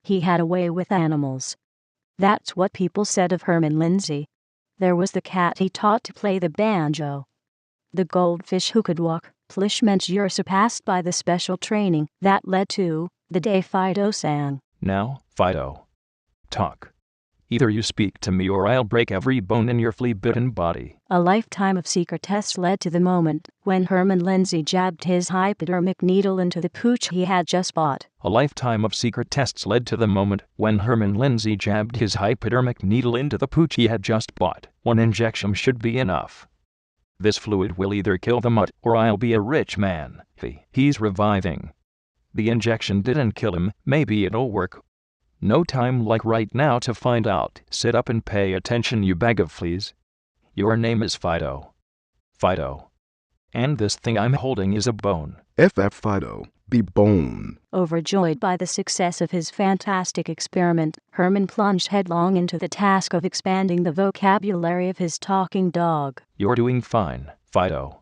He had a way with animals. That's what people said of Herman Lindsay. There was the cat he taught to play the banjo. The goldfish who could walk, Plishmenture surpassed by the special training that led to the day Fido sang. Now, Fido. Talk. Either you speak to me or I'll break every bone in your flea-bitten body. A lifetime of secret tests led to the moment when Herman Lindsay jabbed his hypodermic needle into the pooch he had just bought. A lifetime of secret tests led to the moment when Herman Lindsay jabbed his hypodermic needle into the pooch he had just bought. One injection should be enough. This fluid will either kill the mutt or I'll be a rich man. He's reviving. The injection didn't kill him, maybe it'll work. No time like right now to find out. Sit up and pay attention, you bag of fleas. Your name is Fido. Fido. And this thing I'm holding is a bone. FF Fido, be bone. Overjoyed by the success of his fantastic experiment, Herman plunged headlong into the task of expanding the vocabulary of his talking dog. You're doing fine, Fido.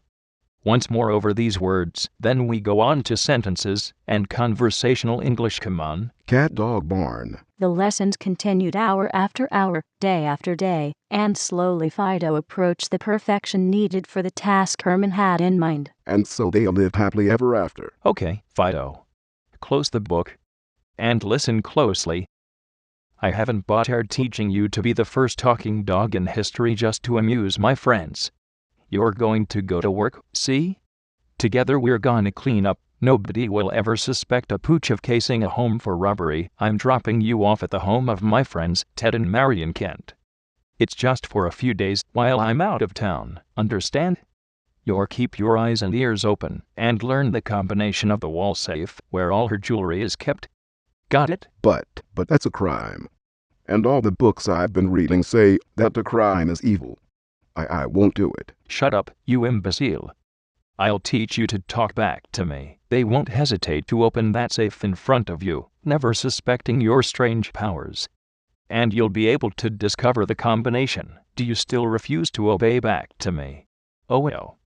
Once more over these words, then we go on to sentences and conversational English. Come on. Cat dog barn. The lessons continued hour after hour, day after day, and slowly Fido approached the perfection needed for the task Herman had in mind. And so they live happily ever after. Okay, Fido. Close the book. And listen closely. I haven't bothered teaching you to be the first talking dog in history just to amuse my friends. You're going to go to work, see? Together we're gonna clean up. Nobody will ever suspect a pooch of casing a home for robbery. I'm dropping you off at the home of my friends, Ted and Marion Kent. It's just for a few days while I'm out of town, understand? You'll keep your eyes and ears open and learn the combination of the wall safe where all her jewelry is kept. Got it? But that's a crime. And all the books I've been reading say that the crime is evil. I won't do it. Shut up, you imbecile. I'll teach you to talk back to me. They won't hesitate to open that safe in front of you, never suspecting your strange powers. And you'll be able to discover the combination. Do you still refuse to obey back to me? Oh well.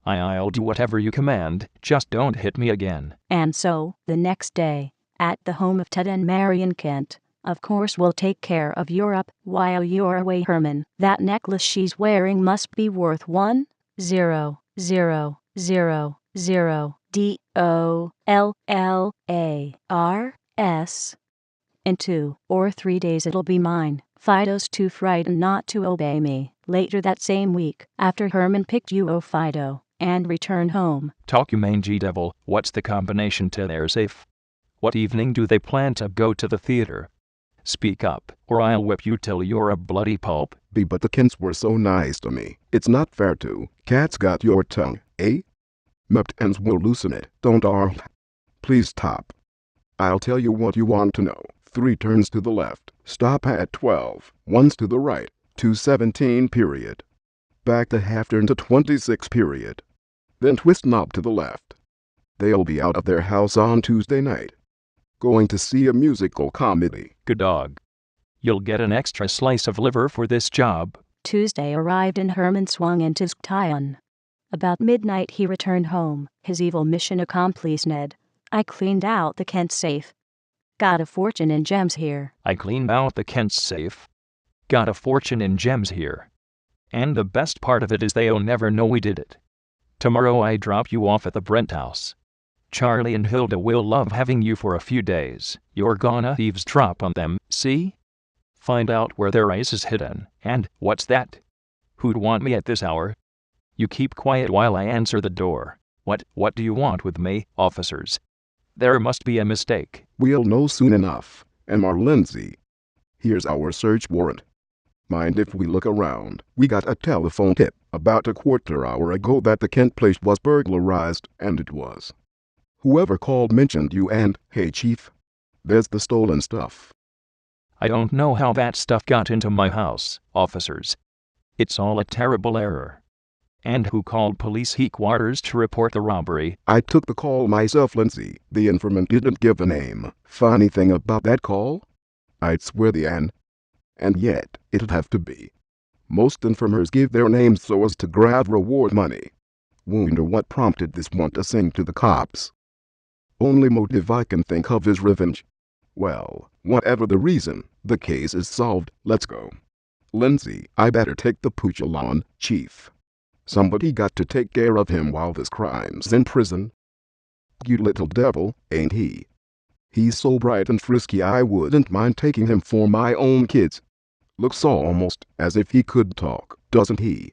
I'll do whatever you command, just don't hit me again. And so, the next day, at the home of Ted and Marion Kent, of course we'll take care of Europe while you're away, Herman. That necklace she's wearing must be worth 1,000,000 dollars. In 2 or 3 days it'll be mine. Fido's too frightened not to obey me. Later that same week, after Herman picked you, Fido, and returned home. Talk, you mangy devil. What's the combination to their safe? What evening do they plan to go to the theater? Speak up, or I'll whip you till you're a bloody pulp. But the Kents were so nice to me. It's not fair to. Cat's got your tongue, eh? Muptons will loosen it, don't arl. Please stop. I'll tell you what you want to know. 3 turns to the left. Stop at 12. Ones to the right. 217 period. Back the half turn to 26 period. Then twist knob to the left. They'll be out of their house on Tuesday night. Going to see a musical comedy. Good dog. You'll get an extra slice of liver for this job. Tuesday arrived and Herman swung into Skion. About midnight he returned home, his evil mission accomplished. Ned, I cleaned out the Kent safe. Got a fortune in gems here. I cleaned out the Kent's safe. Got a fortune in gems here. And the best part of it is they'll never know we did it. Tomorrow I drop you off at the Brent house. Charlie and Hilda will love having you for a few days. You're gonna eavesdrop on them, see? Find out where their ice is hidden. And, what's that? Who'd want me at this hour? You keep quiet while I answer the door. What do you want with me, officers? There must be a mistake. We'll know soon enough. M.R. Lindsay. Here's our search warrant. Mind if we look around? We got a telephone tip about a quarter hour ago that the Kent place was burglarized, and it was. Whoever called mentioned you and, hey chief, there's the stolen stuff. I don't know how that stuff got into my house, officers. It's all a terrible error. And who called police headquarters to report the robbery? I took the call myself, Lindsay. The informant didn't give a name. Funny thing about that call? I'd swear and yet, it'd have to be. Most informers give their names so as to grab reward money. Wonder what prompted this one to sing to the cops. Only motive I can think of is revenge. Well, whatever the reason, the case is solved. Let's go. Lindsay, I better take the pooch along, Chief. Somebody got to take care of him while this crime's in prison. You little devil, ain't he? He's so bright and frisky I wouldn't mind taking him for my own kids. Looks almost as if he could talk, doesn't he?